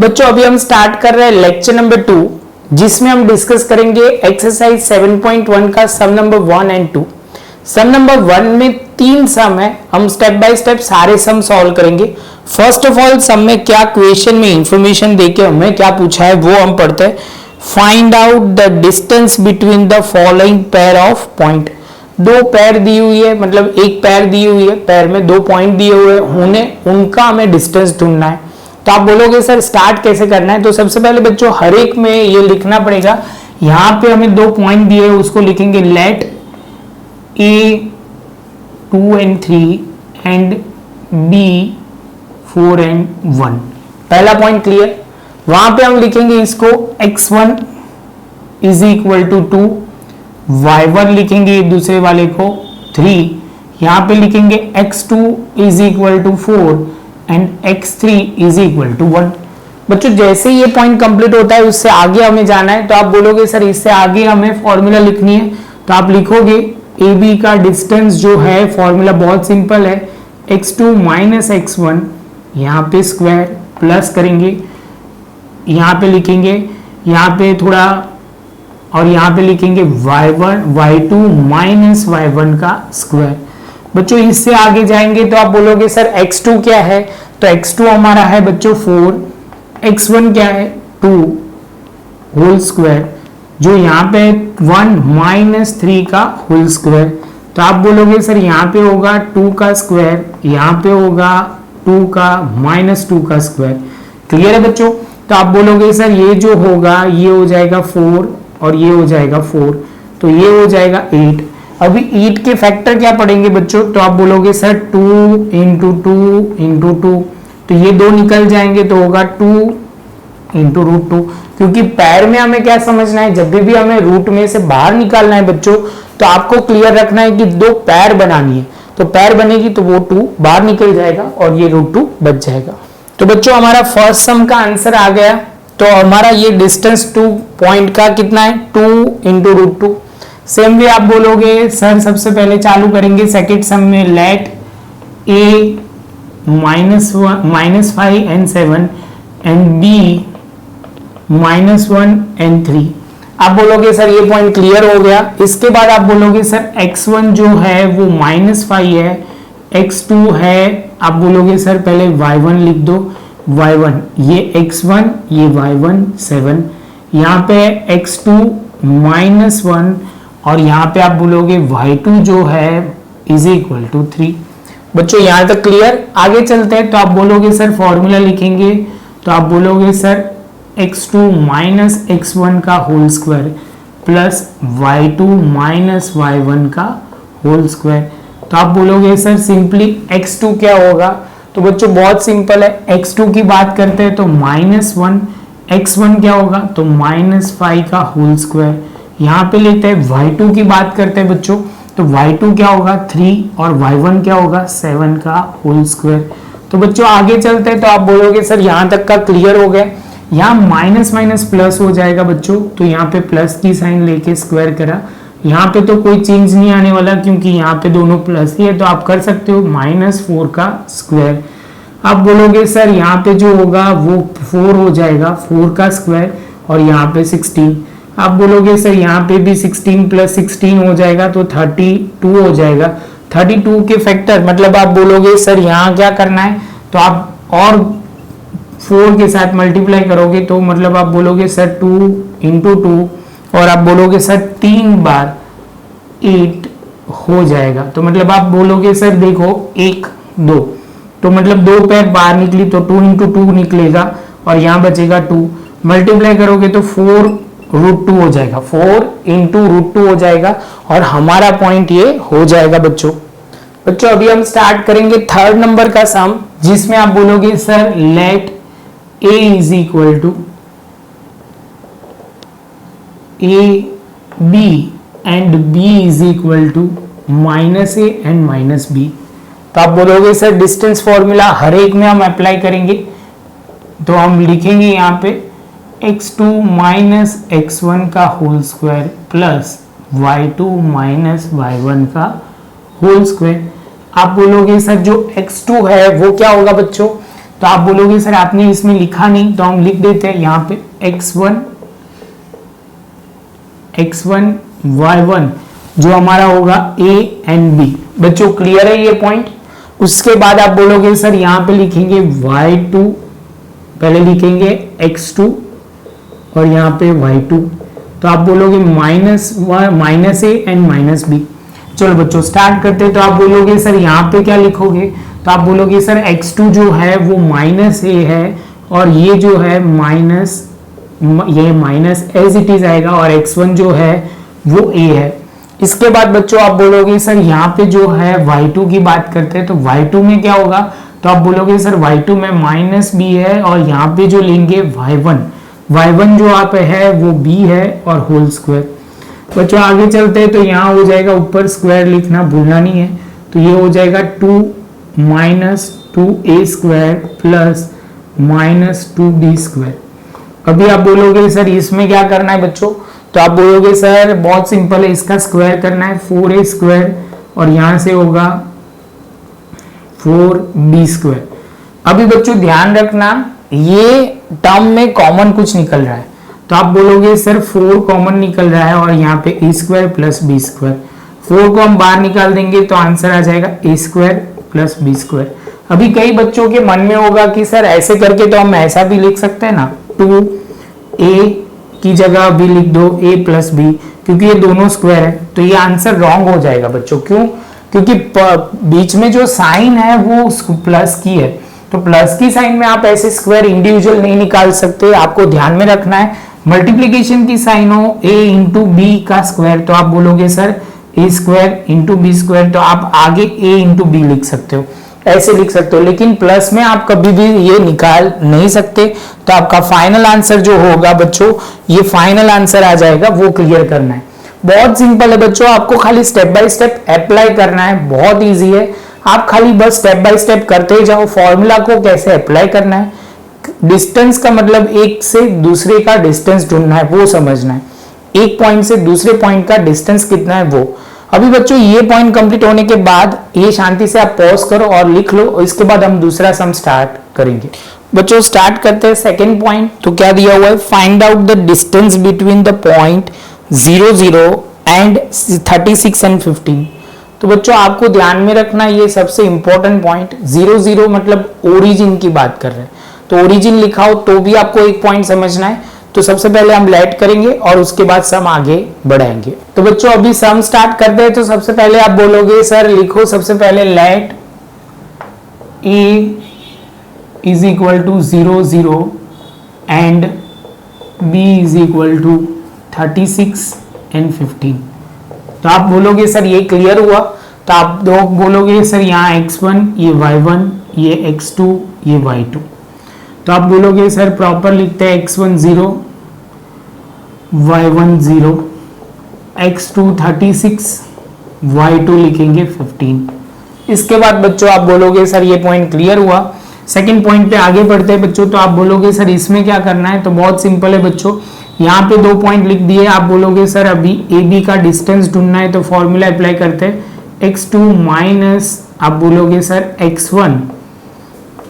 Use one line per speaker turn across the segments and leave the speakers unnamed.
बच्चों अभी हम स्टार्ट कर रहे हैं लेक्चर नंबर 2, जिसमें हम डिस्कस करेंगे एक्सरसाइज 7.1 का सम नंबर 1 एंड 2। सम नंबर 1 में 3 सम है, हम स्टेप बाय स्टेप सारे सम सॉल्व करेंगे। फर्स्ट ऑफ ऑल सम में क्या क्वेश्चन में इंफॉर्मेशन देके हमें क्या पूछा है वो हम पढ़ते हैं। Find out the distance between the following pair of point. दो पैर दी हुई है, मतलब एक पैर दी हुई है, पैर में 2 पॉइंट दिए हुए हैं, उनका हमें डिस्टेंस ढूंढना है। तो आप बोलोगे सर स्टार्ट कैसे करना है? तो सबसे पहले बच्चों हर एक में ये लिखना पड़ेगा। यहां पे हमें 2 पॉइंट दिए हैं, उसको लिखेंगे let A 2 and 3 and B 4 and 1। पहला पॉइंट क्लियर। वहां पे हम लिखेंगे इसको x1 is equal to 2, y1 लिखेंगे दूसरे वाले को 3, यहां पे लिखेंगे x2 is equal to 4 and x3 is equal to 1। बच्चों जैसे ये पॉइंट कंप्लीट होता है उससे आगे हमें जाना है। तो आप बोलोगे सर इससे आगे हमें फॉर्मूला लिखनी है, तो आप लिखोगे ए बी का डिस्टेंस जो है, फॉर्मूला बहुत सिंपल है, x2 माइनस x1, यहाँ पे स्क्वायर प्लस करेंगे, यहाँ पे लिखेंगे, यहाँ पे थोड़ा और यहाँ पे लिखेंगे y2 माइनस y1 का स्क्वायर। बच्चों इससे आगे जाएंगे तो आप बोलोगे सर x2 क्या है? तो x2 हमारा है बच्चों 4, x1 क्या है 2 होल स्क्वायर, जो यहाँ पे 1 माइनस 3 का होल स्क्वायर। तो आप बोलोगे सर यहाँ पे होगा 2 का स्क्वायर, यहाँ पे होगा 2 का माइनस 2 का स्क्वायर। क्लियर है बच्चों? तो आप बोलोगे सर ये जो होगा ये हो जाएगा 4 और ये हो जाएगा 4, तो ये हो जाएगा 8। अभी 8 के फैक्टर क्या पढ़ेंगे बच्चों? तो आप बोलोगे सर 2 इंटू 2 इंटू 2, तो ये 2 निकल जाएंगे तो होगा 2 इंटू रूट 2। क्योंकि पैर में हमें क्या समझना है, जब भी हमें रूट में से बाहर निकालना है बच्चों, तो आपको क्लियर रखना है कि 2 पैर बनानी है। तो पैर बनेगी तो वो 2 बाहर निकल जाएगा और ये रूट 2 बच जाएगा। तो बच्चों हमारा फर्स्ट सम का आंसर आ गया। तो हमारा ये डिस्टेंस 2 पॉइंट का कितना है 2 इंटू रूट 2। सेम वे आप बोलोगे सर सबसे पहले चालू करेंगे सेकेंड सम में let A -5 and 7 and B -1 and 3। आप बोलोगे सर ये पॉइंट क्लियर हो गया। इसके बाद आप बोलोगे सर x1 जो है वो -5 है, x2 है, आप बोलोगे सर पहले y1 लिख दो, y1 ये x1 ये y1 7, यहाँ पे x2 -1 और यहाँ पे आप बोलोगे y2 जो है इज इक्वल टू 3। बच्चों यहाँ तक क्लियर। आगे चलते हैं। तो आप बोलोगे सर फॉर्मूला लिखेंगे, तो आप बोलोगे सर x2 माइनस x1 का whole square plus y2 minus y1 का होल स्क्वायर। तो आप बोलोगे सर सिंपली x2 क्या होगा? तो बच्चों बहुत सिंपल है, x2 की बात करते हैं तो -1, x1 क्या होगा? तो -5 का होल स्क्वायर। यहाँ पे लेते हैं y2 की बात करते हैं बच्चों, तो y2 क्या होगा 3 और y1 क्या होगा 7 का होल स्क्वायर। तो बच्चों आगे चलते हैं। तो आप बोलोगे सर यहाँ तक का क्लियर हो गया। यहाँ माइनस माइनस प्लस हो जाएगा बच्चों, तो यहाँ पे प्लस की साइन लेके स्क्वायर करा। यहाँ पे तो कोई चेंज नहीं आने वाला क्योंकि यहाँ पे दोनों प्लस ही है, तो आप कर सकते हो -4 का स्क्वायर। आप बोलोगे सर यहाँ पे जो होगा वो 4 हो जाएगा, 4 का स्क्वायर और यहाँ पे 16। आप बोलोगे सर यहाँ पे भी 16 प्लस 16 हो जाएगा तो 32 हो जाएगा। 32 के फैक्टर मतलब आप बोलोगे सर यहाँ क्या करना है, तो आप और 4 के साथ मल्टीप्लाई करोगे तो मतलब आप बोलोगे सर 2 इंटू 2 और आप बोलोगे सर 3 बार 8 हो जाएगा। तो मतलब आप बोलोगे सर देखो 1 2, तो मतलब 2 पैर बाहर निकली तो 2 इंटू 2 निकलेगा और यहाँ बचेगा 2। मल्टीप्लाई करोगे तो 4 रूट 2 हो जाएगा, 4 इंटू रूट 2 हो जाएगा और हमारा पॉइंट ये हो जाएगा बच्चों। बच्चों अभी हम स्टार्ट करेंगे थर्ड नंबर का सम, जिसमें आप बोलोगे sir let a is equal to a b and b is equal to -a and -b। तो आप बोलोगे सर डिस्टेंस फॉर्मूला हर एक में हम अप्लाई करेंगे, तो हम लिखेंगे यहाँ पे x2 माइनस x1 का whole square plus y2 minus y1 का होल स्क्वायर। आप बोलोगे सर जो x2 है वो क्या होगा बच्चों? तो आप बोलोगे सर आपने इसमें लिखा नहीं, तो हम लिख देते हैं यहाँ पे x1 y1 जो हमारा होगा a एंड b। बच्चों क्लियर है ये पॉइंट। उसके बाद आप बोलोगे सर यहाँ पे लिखेंगे y2, पहले लिखेंगे x2 और यहाँ पे y2, तो आप बोलोगे minus A and minus B. चलो बच्चों स्टार्ट करते हैं। तो आप बोलोगे सर यहाँ पे क्या लिखोगे, तो आप बोलोगे सर x2 जो है वो माइनस ए है और ये जो है ये माइनस एज इट इज आएगा और x1 जो है वो a है। इसके बाद बच्चों आप बोलोगे सर यहाँ पे जो है y2 की बात करते हैं, तो y2 में क्या होगा, तो आप बोलोगे सर y2 में माइनस b है और यहाँ पे जो लेंगे y1 जो आप है वो b है और होल स्क्वायर। बच्चों आगे चलते हैं, तो यहाँ हो जाएगा, ऊपर स्क्वायर लिखना भूलना नहीं है, तो ये हो जाएगा 2 minus 2a square plus minus 2b square. अभी आप बोलोगे सर इसमें क्या करना है बच्चों, तो आप बोलोगे सर बहुत सिंपल है, इसका स्क्वायर करना है 4a स्क्वायर और यहां से होगा 4b स्क्वायर। अभी बच्चों ध्यान रखना ये टर्म में कॉमन कुछ निकल रहा है, तो आप बोलोगे सर 4 कॉमन निकल रहा है और यहाँ पे a square plus b square. 4 को हम बाहर निकाल देंगे तो आंसर आ जाएगा a square plus b square. अभी कई बच्चों के मन में होगा कि सर ऐसे करके तो हम ऐसा भी लिख सकते हैं ना, 2a की जगह भी लिख दो a प्लस बी, क्योंकि ये दोनों स्क्वायर है, तो ये आंसर रॉन्ग हो जाएगा बच्चों। क्यों, क्योंकि बीच में जो साइन है वो प्लस की है, तो प्लस की साइन में आप ऐसे स्क्वायर इंडिविजुअल नहीं निकाल सकते। आपको ध्यान में रखना है मल्टीप्लीकेशन की साइन हो a इंटू बी का स्क्वायर, तो आप बोलोगे sir a square into B square, तो आप आगे a इंटू बी लिख सकते हो, ऐसे लिख सकते हो, लेकिन प्लस में आप कभी भी ये निकाल नहीं सकते। तो आपका फाइनल आंसर जो होगा बच्चों, ये फाइनल आंसर आ जाएगा, वो क्लियर करना है। बहुत सिंपल है बच्चों, आपको खाली स्टेप बाय स्टेप अप्लाई करना है, बहुत इजी है। आप खाली बस स्टेप बाय स्टेप करते जाओ। फॉर्मूला को कैसे अप्लाई करना है, डिस्टेंस का मतलब एक से दूसरे का डिस्टेंस ढूंढना है, वो समझना है। एक पॉइंट से दूसरे पॉइंट का डिस्टेंस कितना है वो। अभी बच्चों ये पॉइंट कंप्लीट होने के बाद ये शांति से आप पॉज करो और लिख लो, और इसके बाद हम दूसरा सम स्टार्ट करेंगे। बच्चों स्टार्ट करते हैं सेकंड पॉइंट। तो क्या दिया हुआ है, find out the distance between the point 0 0 and 36 and 15। तो बच्चों आपको ध्यान में रखना ये सबसे इंपॉर्टेंट पॉइंट, 0 0 मतलब ओरिजिन की बात कर रहे हैं, तो ओरिजिन लिखा हो तो भी आपको एक पॉइंट समझना है। तो सबसे पहले हम लेट करेंगे और उसके बाद सम आगे बढ़ाएंगे। तो बच्चों अभी सम स्टार्ट करते हैं। तो सबसे पहले आप बोलोगे सर लिखो सबसे पहले let a is equal to 0 0 and b is equal to 36 and 15। तो आप बोलोगे सर ये क्लियर हुआ, तो आप दो बोलोगे सर यहाँ x1 ये y1 ये x2 ये y2। तो आप बोलोगे सर प्रॉपर लिखते हैं x1 0 y1 0 x2 36 y2 लिखेंगे 15। इसके बाद बच्चों आप बोलोगे सर ये पॉइंट क्लियर हुआ। सेकंड पॉइंट पे आगे बढ़ते हैं बच्चों। तो आप बोलोगे सर इसमें क्या करना है, तो बहुत सिंपल है बच्चों, यहाँ पे 2 पॉइंट लिख दिए। आप बोलोगे सर अभी ए बी का डिस्टेंस ढूंढना है, तो फॉर्मूला अप्लाई करते हैं x2 माइनस आप बोलोगे sir x1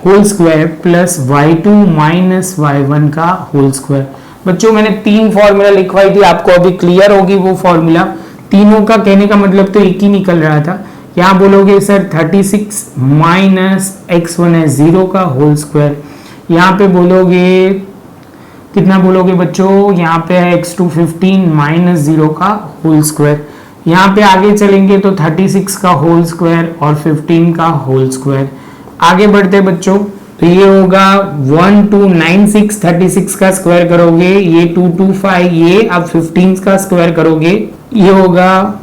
whole square plus y2 minus y1 का होल स्क्वायर। बच्चों मैंने 3 फॉर्मूला लिखवाई थी, आपको अभी क्लियर होगी वो फॉर्मूला। तीनों का कहने का मतलब तो एक ही निकल रहा था। यहाँ बोलोगे सर 36 माइनस x1 है 0 का होल स्क्वायर। यहाँ पे बोलोगे कितना बोलोगे बच्चों, यहाँ पे है x2 15 माइनस 0 का होल स्क्वायर। यहाँ पे आगे चलेंगे तो 36 का होल स्क्वायर और 15 का होल स्क्वायर। आगे बढ़ते बच्चों, तो ये होगा 1296 36 का स्क्वायर करोगे, ये 225, ये अब 15 का स्क्वायर करोगे, ये होगा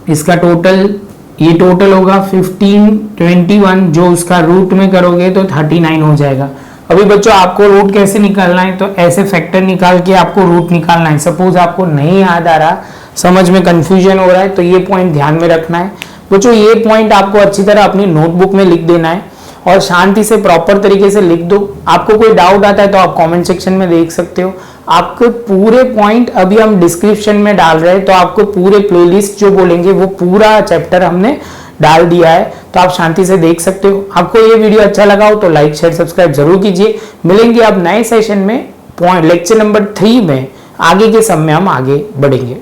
इसका टोटल, ये टोटल होगा 1521, जो उसका रूट में करोगे तो 39 हो जाएगा। अभी बच्चों आपको रूट कैसे निकालना है, तो ऐसे फैक्टर निकाल के आपको रूट निकालना है। सपोज आपको नहीं याद आ रहा, समझ में कंफ्यूजन हो रहा है, तो ये पॉइंट ध्यान में रखना है बच्चों। ये पॉइंट आपको अच्छी तरह अपनी नोटबुक में लिख देना है और शांति से प्रॉपर तरीके से लिख दो। आपको कोई डाउट आता है तो आप कमेंट सेक्शन में देख सकते हो। आपको पूरे पॉइंट अभी हम डिस्क्रिप्शन में डाल रहे हैं, तो आपको पूरे प्लेलिस्ट जो बोलेंगे वो पूरा चैप्टर हमने डाल दिया है, तो आप शांति से देख सकते हो। आपको ये वीडियो अच्छा लगा हो तो लाइक शेयर सब्सक्राइब जरूर कीजिए। मिलेंगे अब नए सेशन में लेक्चर नंबर 3 में, आगे के सम में हम आगे बढ़ेंगे।